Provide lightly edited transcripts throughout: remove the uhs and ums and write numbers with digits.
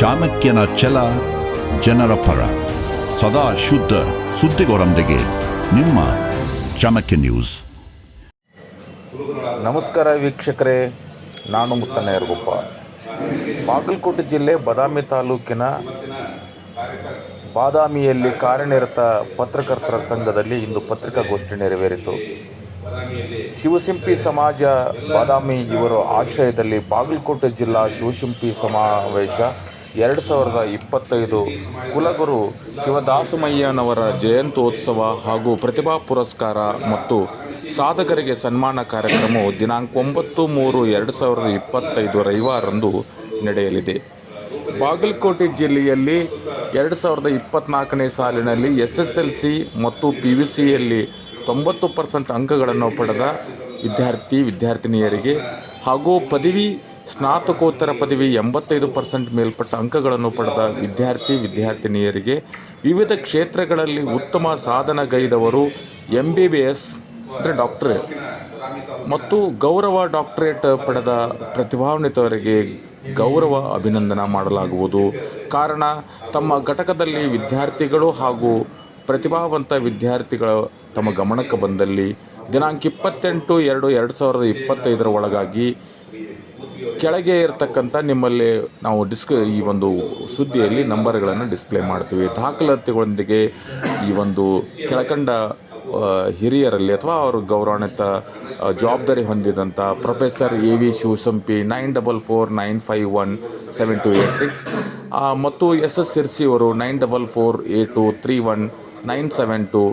ಚಾಣಕ್ಯನ ಛಲ ಜನರ ಪರ, ಸದಾ ಶುದ್ಧ ಸುದ್ದಿಗಳೊಂದಿಗೆ ನಿಮ್ಮ ಚಾಣಕ್ಯ ನ್ಯೂಸ್. ನಮಸ್ಕಾರ ವೀಕ್ಷಕರೇ, ನಾನು ಮುತ್ತಣ್ಣ ಯರಗುಪ್ಪ. ಬಾಗಲಕೋಟೆ ಜಿಲ್ಲೆ ಬಾದಾಮಿ ತಾಲೂಕಿನ ಬಾದಾಮಿಯಲ್ಲಿ ಕಾರ್ಯನಿರತ ಪತ್ರಕರ್ತರ ಸಂಘದಲ್ಲಿ ಇಂದು ಪತ್ರಿಕಾಗೋಷ್ಠಿ ನೆರವೇರಿತು. ಶಿವಸಿಂಪಿ ಸಮಾಜ ಬಾದಾಮಿ ಇವರ ಆಶ್ರಯದಲ್ಲಿ ಬಾಗಲಕೋಟೆ ಜಿಲ್ಲಾ ಶಿವಸಿಂಪಿ ಸಮಾವೇಶ 2025 ಕುಲಗುರು ಶಿವದಾಸಮಯ್ಯನವರ ಜಯಂತ್ಯೋತ್ಸವ ಹಾಗೂ ಪ್ರತಿಭಾ ಪುರಸ್ಕಾರ ಮತ್ತು ಸಾಧಕರಿಗೆ ಸನ್ಮಾನ ಕಾರ್ಯಕ್ರಮವು ದಿನಾಂಕ 9/3/2025 ರವಿವಾರರಂದು ನಡೆಯಲಿದೆ. ಬಾಗಲಕೋಟೆ ಜಿಲ್ಲೆಯಲ್ಲಿ 2024ನೇ ಸಾಲಿನಲ್ಲಿ SSLC ಮತ್ತು PUCಯಲ್ಲಿ 90% ಅಂಕಗಳನ್ನು ಪಡೆದ ವಿದ್ಯಾರ್ಥಿನಿಯರಿಗೆ ಹಾಗೂ ಪದವಿ ಸ್ನಾತಕೋತ್ತರ ಪದವಿ 85% ಮೇಲ್ಪಟ್ಟ ಅಂಕಗಳನ್ನು ಪಡೆದ ವಿದ್ಯಾರ್ಥಿನಿಯರಿಗೆ, ವಿವಿಧ ಕ್ಷೇತ್ರಗಳಲ್ಲಿ ಉತ್ತಮ ಸಾಧನೆಗೈದವರು, MBBS ಅಂದರೆ ಡಾಕ್ಟರೇಟ್ ಮತ್ತು ಗೌರವ ಡಾಕ್ಟರೇಟ್ ಪಡೆದ ಪ್ರತಿಭಾನ್ವಿತವರಿಗೆ ಗೌರವ ಅಭಿನಂದನೆ ಮಾಡಲಾಗುವುದು. ಕಾರಣ, ತಮ್ಮ ಘಟಕದಲ್ಲಿ ವಿದ್ಯಾರ್ಥಿಗಳು ಹಾಗೂ ಪ್ರತಿಭಾವಂತ ವಿದ್ಯಾರ್ಥಿಗಳು ತಮ್ಮ ಗಮನಕ್ಕೆ ಬಂದಲ್ಲಿ ದಿನಾಂಕ 28/2/2025 ಒಳಗಾಗಿ ಕೆಳಗೆ ಇರತಕ್ಕಂಥ ನಿಮ್ಮಲ್ಲಿ ನಾವು ಈ ಒಂದು ಸುದ್ದಿಯಲ್ಲಿ ನಂಬರ್ಗಳನ್ನು ಡಿಸ್ಪ್ಲೇ ಮಾಡ್ತೀವಿ. ದಾಖಲಾತಿಗಳೊಂದಿಗೆ ಈ ಒಂದು ಕೆಳಕಂಡ ಹಿರಿಯರಲ್ಲಿ ಅಥವಾ ಅವರು ಗೌರವಾನ್ವಿತ ಜವಾಬ್ದಾರಿ ಹೊಂದಿದಂಥ ಪ್ರೊಫೆಸರ್ AV ಶಿವಸಂಪಿ 9449517286 ಮತ್ತು SS ಸಿರ್ಸಿ ಅವರು 9448231972,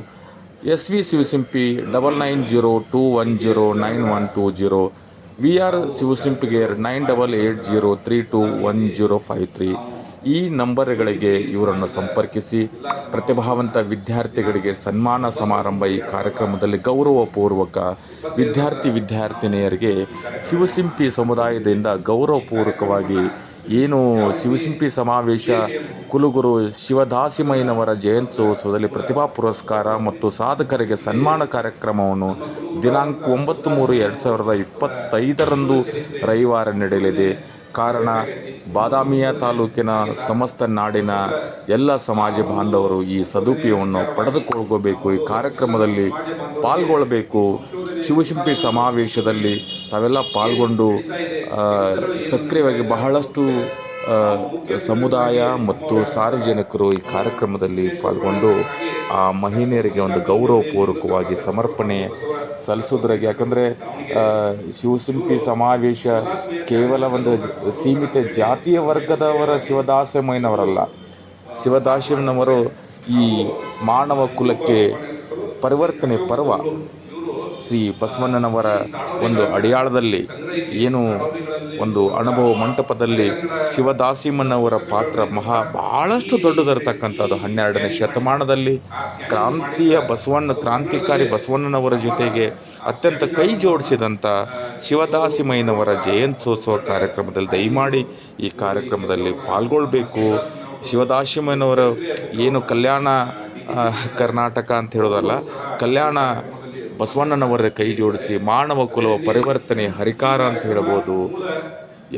SV ಶಿವಸಿಂಪಿ 9902109120, VR ಶಿವಸಿಂಪಿಗೇರ್ 9880321053. ಈ ನಂಬರ್ಗಳಿಗೆ ಇವರನ್ನು ಸಂಪರ್ಕಿಸಿ ಪ್ರತಿಭಾವಂತ ವಿದ್ಯಾರ್ಥಿಗಳಿಗೆ ಸನ್ಮಾನ ಸಮಾರಂಭ. ಈ ಕಾರ್ಯಕ್ರಮದಲ್ಲಿ ಗೌರವಪೂರ್ವಕ ವಿದ್ಯಾರ್ಥಿನಿಯರಿಗೆ ಶಿವಸಿಂಪಿ ಸಮುದಾಯದಿಂದ ಗೌರವಪೂರ್ವಕವಾಗಿ ಏನು ಶಿವಸಿಂಪಿ ಸಮಾವೇಶ ಕುಲಗುರು ಶಿವದಾಸಿಮಯ್ಯನವರ ಜಯಂತ್ಯೋತ್ಸವದಲ್ಲಿ ಪ್ರತಿಭಾ ಪುರಸ್ಕಾರ ಮತ್ತು ಸಾಧಕರಿಗೆ ಸನ್ಮಾನ ಕಾರ್ಯಕ್ರಮವನ್ನು ದಿನಾಂಕ 9/3/2025 ರವಿವಾರ ನಡೆಯಲಿದೆ. ಕಾರಣ, ಬಾದಾಮಿಯ ತಾಲೂಕಿನ ಸಮಸ್ತ ನಾಡಿನ ಎಲ್ಲ ಸಮಾಜ ಬಾಂಧವರು ಈ ಸದುಪಯೋಗವನ್ನು ಪಡೆದುಕೊಳ್ಳಬೇಕು, ಈ ಕಾರ್ಯಕ್ರಮದಲ್ಲಿ ಪಾಲ್ಗೊಳ್ಳಬೇಕು. ಶಿವಸಿಂಪಿ ಸಮಾವೇಶದಲ್ಲಿ ತಾವೆಲ್ಲ ಪಾಲ್ಗೊಂಡು ಸಕ್ರಿಯವಾಗಿ ಬಹಳಷ್ಟು ಸಮುದಾಯ ಮತ್ತು ಸಾರ್ವಜನಿಕರು ಈ ಕಾರ್ಯಕ್ರಮದಲ್ಲಿ ಪಾಲ್ಗೊಂಡು ಆ ಮಹಿಳೆಯರಿಗೆ ಒಂದು ಗೌರವಪೂರ್ವಕವಾಗಿ ಸಮರ್ಪಣೆ ಸಲ್ಲಿಸೋದ್ರಾಗೆ. ಯಾಕಂದರೆ ಶಿವಸಿಂಪಿ ಸಮಾವೇಶ ಕೇವಲ ಒಂದು ಸೀಮಿತ ಜಾತಿಯ ವರ್ಗದವರ ಶಿವದಾಸಮಯ್ಯನವರಲ್ಲ. ಶಿವದಾಸಮಯ್ಯನವರು ಈ ಮಾನವ ಕುಲಕ್ಕೆ ಪರಿವರ್ತನೆ ಪರ್ವ ಶ್ರೀ ಬಸವಣ್ಣನವರ ಒಂದು ಅಡಿಯಾಳದಲ್ಲಿ ಏನು ಒಂದು ಅನುಭವ ಮಂಟಪದಲ್ಲಿ ಶಿವದಾಸಿಮಯ್ಯನವರ ಪಾತ್ರ ಬಹಳಷ್ಟು ದೊಡ್ಡದಿರತಕ್ಕಂಥದ್ದು. 12ನೇ ಶತಮಾನದಲ್ಲಿ ಕ್ರಾಂತಿಕಾರಿ ಬಸವಣ್ಣನವರ ಜೊತೆಗೆ ಅತ್ಯಂತ ಕೈ ಜೋಡಿಸಿದಂಥ ಶಿವದಾಸಿಮಯ್ಯನವರ ಜಯಂತ್ಯೋತ್ಸವ ಕಾರ್ಯಕ್ರಮದಲ್ಲಿ ದಯಮಾಡಿ ಈ ಕಾರ್ಯಕ್ರಮದಲ್ಲಿ ಪಾಲ್ಗೊಳ್ಬೇಕು. ಶಿವದಾಸಿಮಯ್ಯನವರ ಏನು ಕಲ್ಯಾಣ ಕರ್ನಾಟಕ ಅಂತ ಹೇಳೋದಲ್ಲ, ಕಲ್ಯಾಣ ಬಸವಣ್ಣನವರ ಕೈ ಜೋಡಿಸಿ ಮಾನವ ಕುಲವ ಪರಿವರ್ತನೆ ಹರಿಕಾರ ಅಂತ ಹೇಳ್ಬೋದು.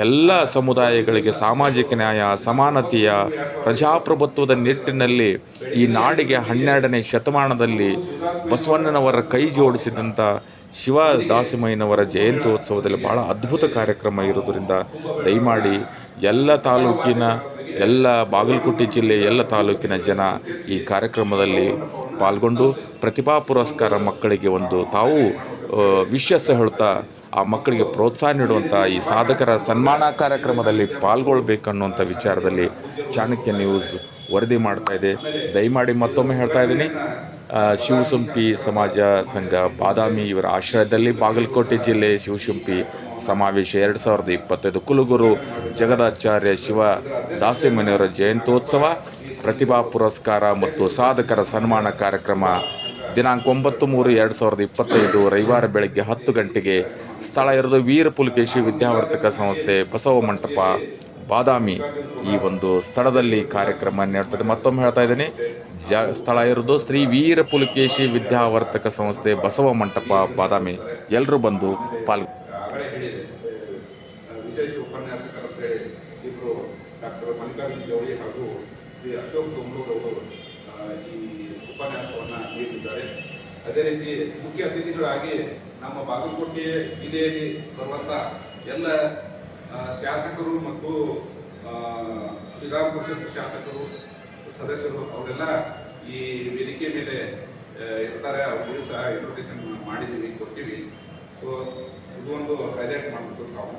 ಎಲ್ಲ ಸಮುದಾಯಗಳಿಗೆ ಸಾಮಾಜಿಕ ನ್ಯಾಯ, ಸಮಾನತೆಯ, ಪ್ರಜಾಪ್ರಭುತ್ವದ ನಿಟ್ಟಿನಲ್ಲಿ ಈ ನಾಡಿಗೆ 12ನೇ ಶತಮಾನದಲ್ಲಿ ಬಸವಣ್ಣನವರ ಕೈ ಜೋಡಿಸಿದಂಥ ಶಿವದಾಸಿಮಯ್ಯನವರ ಜಯಂತ್ಯೋತ್ಸವದಲ್ಲಿ ಭಾಳ ಅದ್ಭುತ ಕಾರ್ಯಕ್ರಮ ಇರೋದರಿಂದ ದಯಮಾಡಿ ಎಲ್ಲ ಬಾಗಲಕೋಟೆ ಜಿಲ್ಲೆ ಎಲ್ಲ ತಾಲೂಕಿನ ಜನ ಈ ಕಾರ್ಯಕ್ರಮದಲ್ಲಿ ಪಾಲ್ಗೊಂಡು ಪ್ರತಿಭಾ ಪುರಸ್ಕಾರ ಮಕ್ಕಳಿಗೆ ಒಂದು ತಾವು ವಿಶ್ವಾಸ ಹೇಳ್ತಾ ಆ ಮಕ್ಕಳಿಗೆ ಪ್ರೋತ್ಸಾಹ ನೀಡುವಂಥ ಈ ಸಾಧಕರ ಸನ್ಮಾನ ಕಾರ್ಯಕ್ರಮದಲ್ಲಿ ಪಾಲ್ಗೊಳ್ಬೇಕನ್ನುವಂಥ ವಿಚಾರದಲ್ಲಿ ಚಾಣಕ್ಯ ನ್ಯೂಸ್ ವರದಿ ಮಾಡ್ತಾ ಇದೆ. ದಯಮಾಡಿ ಮತ್ತೊಮ್ಮೆ ಹೇಳ್ತಾ ಇದ್ದೀನಿ, ಶಿವಸಿಂಪಿ ಸಮಾಜ ಸಂಘ ಬಾದಾಮಿ ಇವರ ಆಶ್ರಯದಲ್ಲಿ ಬಾಗಲಕೋಟೆ ಜಿಲ್ಲೆ ಶಿವಸಿಂಪಿ ಸಮಾವೇಶ 2025 ಕುಲಗುರು ಜಗದಾಚಾರ್ಯ ಶಿವದಾಸಿಮಯ್ಯನವರ ಜಯಂತ್ಯೋತ್ಸವ, ಪ್ರತಿಭಾ ಪುರಸ್ಕಾರ ಮತ್ತು ಸಾಧಕರ ಸನ್ಮಾನ ಕಾರ್ಯಕ್ರಮ ದಿನಾಂಕ 9/3/2025 ರವಿವಾರ ಬೆಳಗ್ಗೆ 10 ಗಂಟೆಗೆ. ಸ್ಥಳ ಇರೋದು ವೀರ ಪುಲಕೇಶಿ ವಿದ್ಯಾವರ್ತಕ ಸಂಸ್ಥೆ, ಬಸವ ಮಂಟಪ, ಬಾದಾಮಿ. ಈ ಒಂದು ಸ್ಥಳದಲ್ಲಿ ಕಾರ್ಯಕ್ರಮ ನಡೆಯುತ್ತದೆ. ಮತ್ತೊಮ್ಮೆ ಹೇಳ್ತಾ ಇದ್ದೀನಿ, ಸ್ಥಳ ಇರೋದು ಶ್ರೀ ವೀರ ಪುಲಕೇಶಿ ವಿದ್ಯಾವರ್ತಕ ಸಂಸ್ಥೆ, ಬಸವ ಮಂಟಪ, ಬಾದಾಮಿ. ಎಲ್ಲರೂ ಬಂದು ವಿಶೇಷ ಉಪನ್ಯಾಸಕರಂತೆ ಇಬ್ಬರು ಡಾಕ್ಟರ್ ಮಲ್ಲಿಕಾರ್ಜುನ ಜವಳಿ ಹಾಗೂ ಶ್ರೀ ಅಶೋಕ್ ದೊಂಬೂರ್ ಅವರು ಈ ಉಪನ್ಯಾಸವನ್ನು ನೀಡಿದ್ದಾರೆ. ಅದೇ ರೀತಿ ಮುಖ್ಯ ಅತಿಥಿಗಳಾಗಿ ನಮ್ಮ ಬಾಗಲಕೋಟೆ ಜಿಲ್ಲೆಯಲ್ಲಿ ಬರುವಂಥ ಎಲ್ಲ ಶಾಸಕರು ಮತ್ತು ವಿಧಾನ ಪರಿಷತ್ ಶಾಸಕರು ಸದಸ್ಯರು ಅವರೆಲ್ಲ ಈ ವೇದಿಕೆ ಮೇಲೆ ಇರ್ತಾರೆ. ಅವ್ರಿಗೂ ಸಹ ಇನ್ವಿಟೇಷನ್ ಮಾಡಿದ್ದೀವಿ, ಕೊಡ್ತೀವಿ. ಸೊ ಇದು ಒಂದು ಹೈಲೈಟ್ ಮಾಡಬೇಕು ನಾವು.